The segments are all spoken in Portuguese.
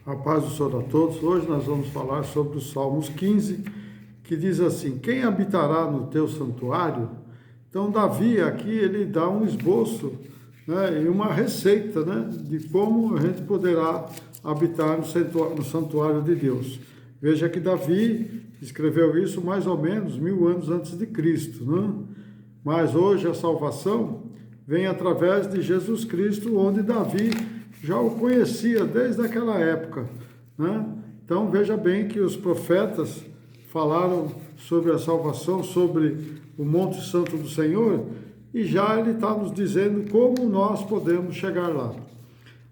A paz do Senhor a todos. Hoje nós vamos falar sobre os Salmos 15, que diz assim: quem habitará no teu santuário? Então Davi aqui ele dá um esboço, né, e uma receita, né, de como a gente poderá habitar no santuário de Deus. Veja que Davi escreveu isso mais ou menos 1000 anos antes de Cristo, né? Mas hoje a salvação vem através de Jesus Cristo, onde Davi já o conhecia desde aquela época, né? Então veja bem que os profetas falaram sobre a salvação, sobre o Monte Santo do Senhor, e já ele está nos dizendo como nós podemos chegar lá.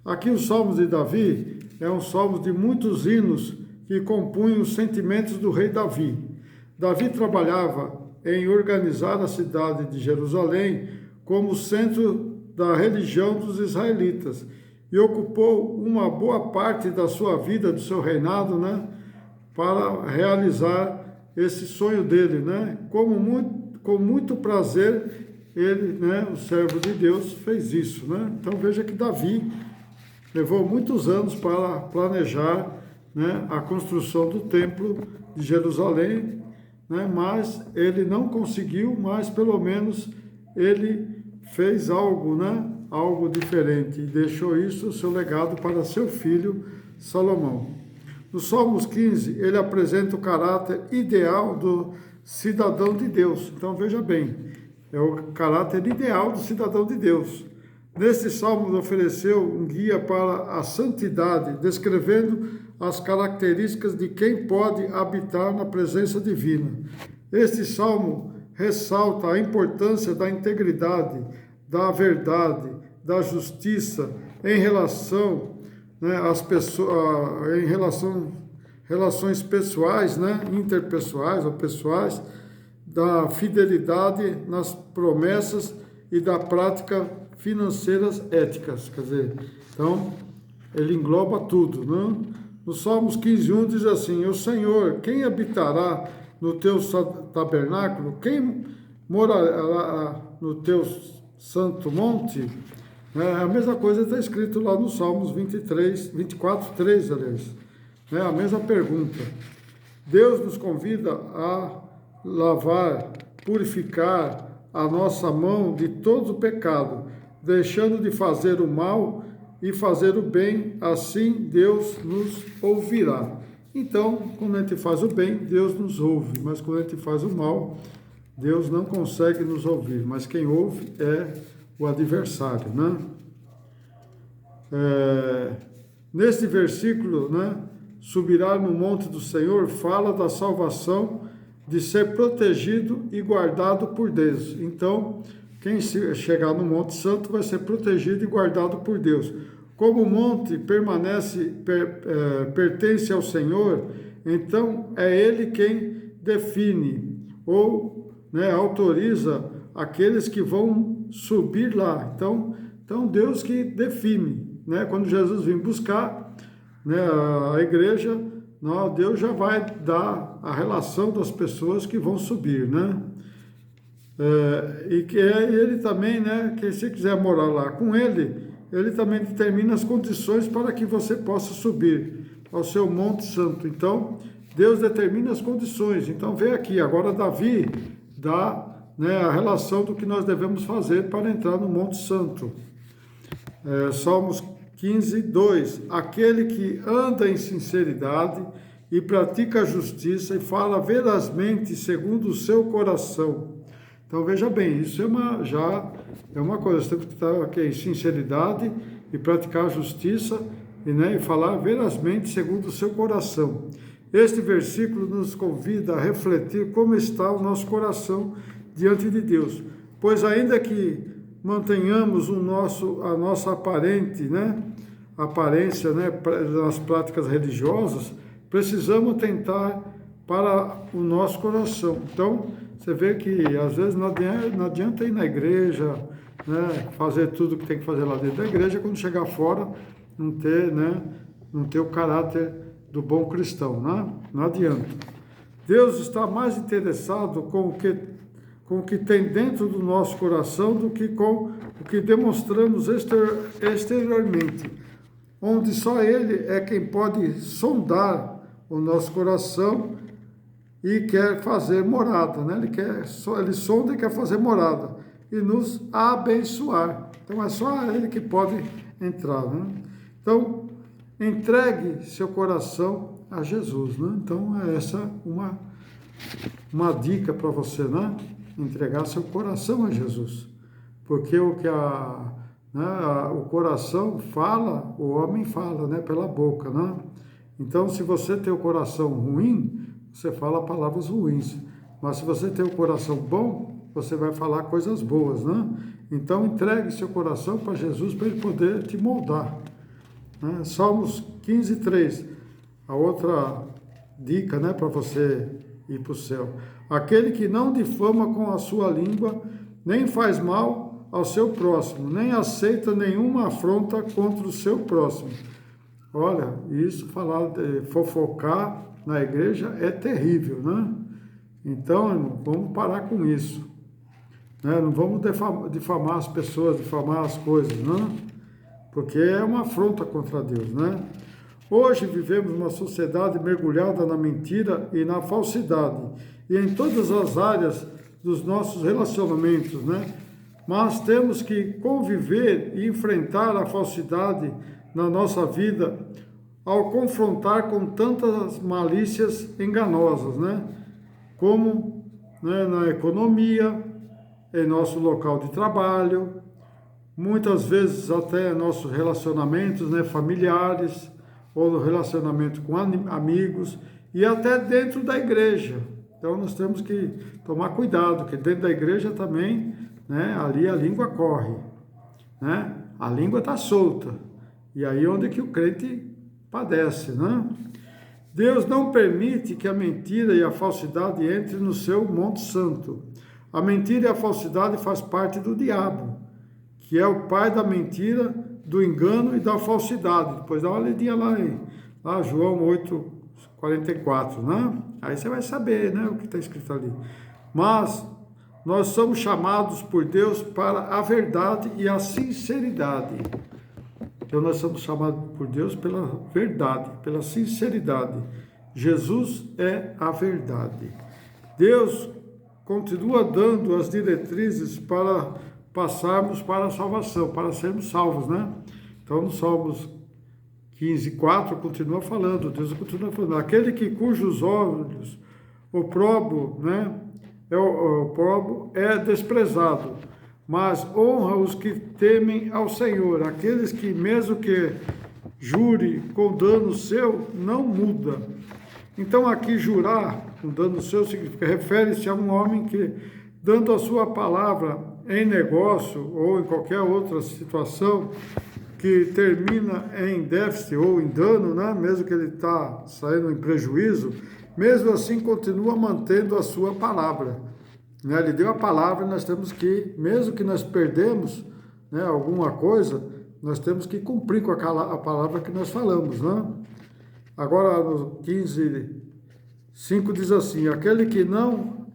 Aqui os Salmos de Davi é um salmo de muitos hinos que compunham os sentimentos do rei Davi. Davi trabalhava em organizar a cidade de Jerusalém como centro da religião dos israelitas, e ocupou uma boa parte da sua vida, do seu reinado, né, para realizar esse sonho dele, né? Com muito prazer, ele, né, o servo de Deus, fez isso, né? Então veja que Davi levou muitos anos para planejar, né, a construção do templo de Jerusalém, né, mas ele não conseguiu, mas pelo menos ele fez algo, né? Algo diferente, e deixou isso, o seu legado, para seu filho Salomão. No Salmos 15, ele apresenta o caráter ideal do cidadão de Deus. Então veja bem, é o caráter ideal do cidadão de Deus. Neste salmo ele ofereceu um guia para a santidade, descrevendo as características de quem pode habitar na presença divina. Este salmo ressalta a importância da integridade, da verdade, da justiça em relação, né, às pessoas, em relações pessoais, né, interpessoais ou pessoais, da fidelidade nas promessas e da prática financeiras éticas. Quer dizer, então ele engloba tudo, né? No Salmos 15:1 diz assim: o Senhor, quem habitará no teu tabernáculo? Quem morará no teu santo monte? É a mesma coisa está escrito lá no Salmos 24:3, aliás. É a mesma pergunta. Deus nos convida a lavar, purificar a nossa mão de todo o pecado, deixando de fazer o mal e fazer o bem, assim Deus nos ouvirá. Então, quando a gente faz o bem, Deus nos ouve, mas quando a gente faz o mal, Deus não consegue nos ouvir, mas quem ouve é o adversário, né? Neste versículo, né, subirá no monte do Senhor, fala da salvação, de ser protegido e guardado por Deus. Então, quem chegar no Monte Santo vai ser protegido e guardado por Deus. Como o monte pertence ao Senhor, então é Ele quem define ou, né, autoriza aqueles que vão subir lá. Então Deus que define, né? Quando Jesus vem buscar, né, a igreja, Deus já vai dar a relação das pessoas que vão subir, né? E que é Ele também, né, que se quiser morar lá com Ele também determina as condições para que você possa subir ao seu Monte Santo. Então, Deus determina as condições. Então, vem aqui, agora Davi dá, né, a relação do que nós devemos fazer para entrar no Monte Santo. Salmos 15:2. Aquele que anda em sinceridade e pratica a justiça e fala verazmente segundo o seu coração. Então veja bem, isso já é uma coisa, você tem que estar aqui em sinceridade e praticar a justiça e falar verazmente segundo o seu coração. Este versículo nos convida a refletir como está o nosso coração diante de Deus, pois ainda que mantenhamos a nossa aparência, nas práticas religiosas, precisamos tentar para o nosso coração. Então, você vê que às vezes não adianta ir na igreja, né, fazer tudo que tem que fazer lá dentro da igreja, quando chegar fora não ter o caráter do bom cristão, né? Não adianta. Deus está mais interessado com o que tem dentro do nosso coração do que com o que demonstramos exteriormente. onde só Ele é quem pode sondar o nosso coração e quer fazer morada, né? Ele sonda e quer fazer morada e nos abençoar. Então é só Ele que pode entrar, né? Então, entregue seu coração a Jesus, né? Então é essa uma dica para você, né? Entregar seu coração a Jesus. Porque o que o coração fala, o homem fala, né? Pela boca, né? Então, se você tem o coração ruim, você fala palavras ruins. Mas se você tem o coração bom, você vai falar coisas boas, né? Então, entregue seu coração para Jesus para Ele poder te moldar, né? Salmos 15:3, a outra dica, né? Para você ir para o céu. Aquele que não difama com a sua língua, nem faz mal ao seu próximo, nem aceita nenhuma afronta contra o seu próximo. Olha, isso falar de fofocar na igreja é terrível, né? Então, irmão, vamos parar com isso, né? Não vamos difamar as pessoas, difamar as coisas, né? Porque é uma afronta contra Deus, né? Hoje vivemos uma sociedade mergulhada na mentira e na falsidade, e em todas as áreas dos nossos relacionamentos, né? Mas temos que conviver e enfrentar a falsidade na nossa vida ao confrontar com tantas malícias enganosas, né? Como, né, na economia, em nosso local de trabalho, muitas vezes até nossos relacionamentos, né, familiares, ou no relacionamento com amigos, e até dentro da igreja. Então nós temos que tomar cuidado, que dentro da igreja também, né, ali a língua corre, né? A língua está solta. E aí onde que o crente padece, né? Deus não permite que a mentira e a falsidade entrem no seu Monte Santo. A mentira e a falsidade faz parte do diabo, que é o pai da mentira, do engano e da falsidade. Depois dá uma lidinha lá João 8:44, né? Aí você vai saber, né, o que está escrito ali. Mas nós somos chamados por Deus para a verdade e a sinceridade. Então nós somos chamados por Deus pela verdade, pela sinceridade. Jesus é a verdade. Deus continua dando as diretrizes para passarmos para a salvação, para sermos salvos, né? Então no Salmos 15:4 continua falando, Deus continua falando, aquele cujos olhos o probo, né? O probo é desprezado, mas honra os que temem ao Senhor, aqueles que, mesmo que jure com dano seu, não muda. Então aqui jurar com dano seu significa, refere-se a um homem que, dando a sua palavra em negócio ou em qualquer outra situação que termina em déficit ou em dano, né? Mesmo que ele está saindo em prejuízo, mesmo assim continua mantendo a sua palavra, né? Ele deu a palavra e nós temos que, mesmo que nós perdemos, né, alguma coisa, nós temos que cumprir com a palavra que nós falamos, né? Agora no 15:5 diz assim, aquele que não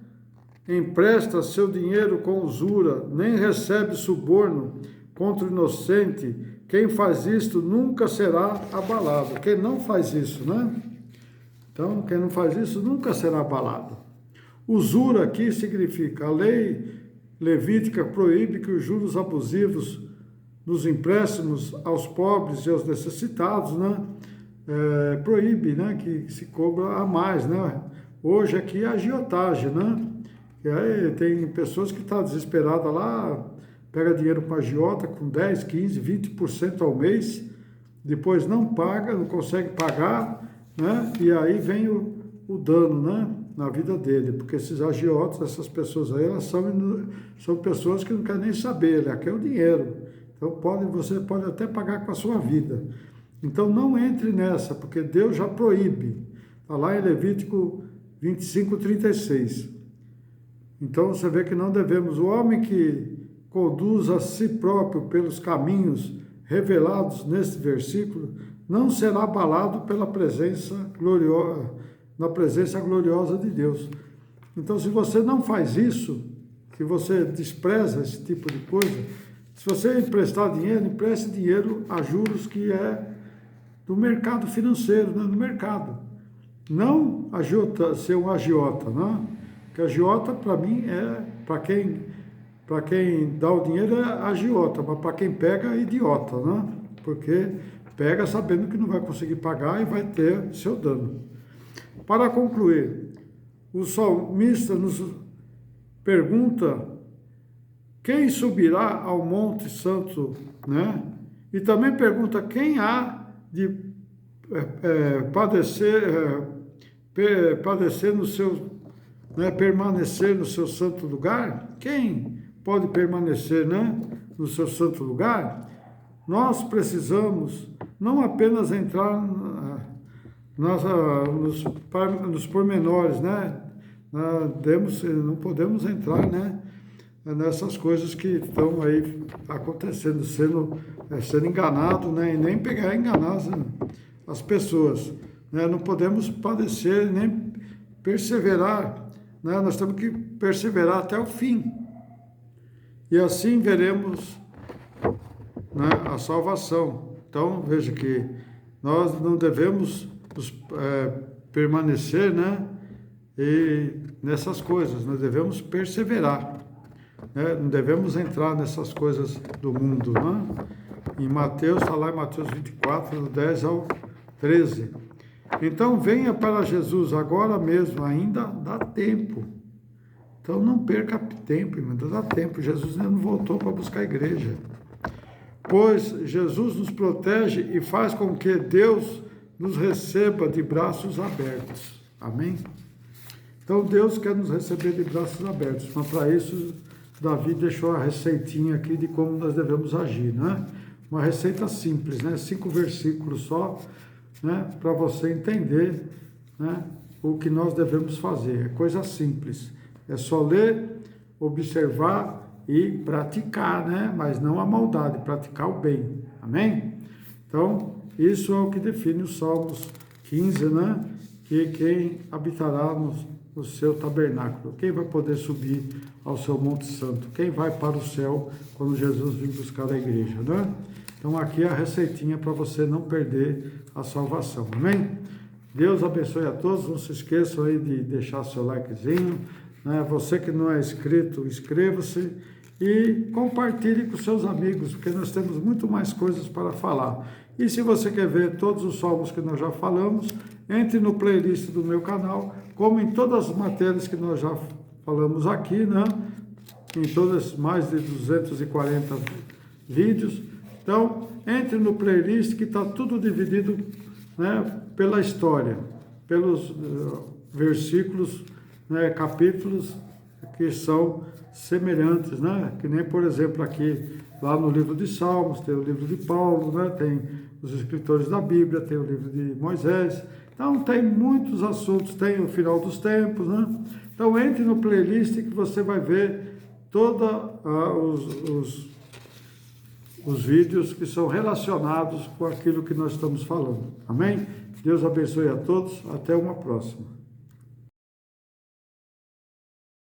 empresta seu dinheiro com usura, nem recebe suborno contra o inocente, quem faz isto nunca será abalado. Quem não faz isso, né? Então, quem não faz isso nunca será abalado. Usura aqui significa, a lei levítica proíbe que os juros abusivos nos empréstimos aos pobres e aos necessitados, né? Proíbe, né, que se cobra a mais, né? Hoje aqui é agiotagem, né? E aí tem pessoas que estão desesperadas lá, pega dinheiro para agiota com 10, 15, 20% ao mês, depois não paga, não consegue pagar, né? E aí vem o dano, né, na vida dele, porque esses agiotas, essas pessoas aí, elas são pessoas que não querem nem saber, ela quer o dinheiro. Então você pode até pagar com a sua vida. Então não entre nessa, porque Deus já proíbe. Está lá em Levítico 25:36. Então você vê que não devemos, o homem que conduz a si próprio pelos caminhos revelados neste versículo, não será abalado pela presença gloriosa, na presença gloriosa de Deus. Então, se você não faz isso, se você despreza esse tipo de coisa, se você emprestar dinheiro, empreste dinheiro a juros que é do mercado financeiro, né? Do mercado. Não ser um agiota, né? Porque agiota, para mim, para quem dá o dinheiro é agiota, mas para quem pega é idiota, né? Porque pega sabendo que não vai conseguir pagar e vai ter seu dano. Para concluir, o salmista nos pergunta quem subirá ao Monte Santo, né? E também pergunta quem há de padecer no seu, né, permanecer no seu santo lugar. Quem pode permanecer, né, no seu santo lugar? Nós precisamos não apenas entrar nos pormenores, né? Não podemos entrar, né, nessas coisas que estão aí acontecendo, sendo enganado, né, e nem enganar as pessoas, né? Não podemos padecer nem perseverar, né? Nós temos que perseverar até o fim, e assim veremos, né, a salvação. Então, veja que nós não devemos permanecer, né, e nessas coisas, nós devemos perseverar, né? Não devemos entrar nessas coisas do mundo, né? Em Mateus, está lá em Mateus 24, do 10 ao 13. Então, venha para Jesus agora mesmo, ainda dá tempo. Então, não perca tempo, irmão, ainda dá tempo. Jesus ainda não voltou para buscar a igreja. Pois Jesus nos protege e faz com que Deus nos receba de braços abertos. Amém? Então, Deus quer nos receber de braços abertos, mas para isso, Davi deixou a receitinha aqui de como nós devemos agir, né? Uma receita simples, né? 5 versículos só, né? Para você entender, né, o que nós devemos fazer. É coisa simples. É só ler, observar e praticar, né? Mas não a maldade, praticar o bem. Amém? Então, isso é o que define os Salmos 15, né? Que quem habitará no seu tabernáculo, quem vai poder subir ao seu Monte Santo, quem vai para o céu quando Jesus vir buscar a igreja, né? Então aqui é a receitinha para você não perder a salvação, amém? Deus abençoe a todos, não se esqueçam aí de deixar seu likezinho, né? Você que não é inscrito, inscreva-se e compartilhe com seus amigos, porque nós temos muito mais coisas para falar. E se você quer ver todos os salmos que nós já falamos, entre no playlist do meu canal, como em todas as matérias que nós já falamos aqui, né? Em todas mais de 240 vídeos. Então, entre no playlist que está tudo dividido, né, pela história, pelos versículos, né, capítulos que são semelhantes, né? Que nem, por exemplo, aqui, lá no livro de Salmos, tem o livro de Paulo, né? Tem os escritores da Bíblia, tem o livro de Moisés. Então, tem muitos assuntos, tem o final dos tempos, né? Então, entre no playlist que você vai ver todos os vídeos que são relacionados com aquilo que nós estamos falando. Amém? Deus abençoe a todos. Até uma próxima.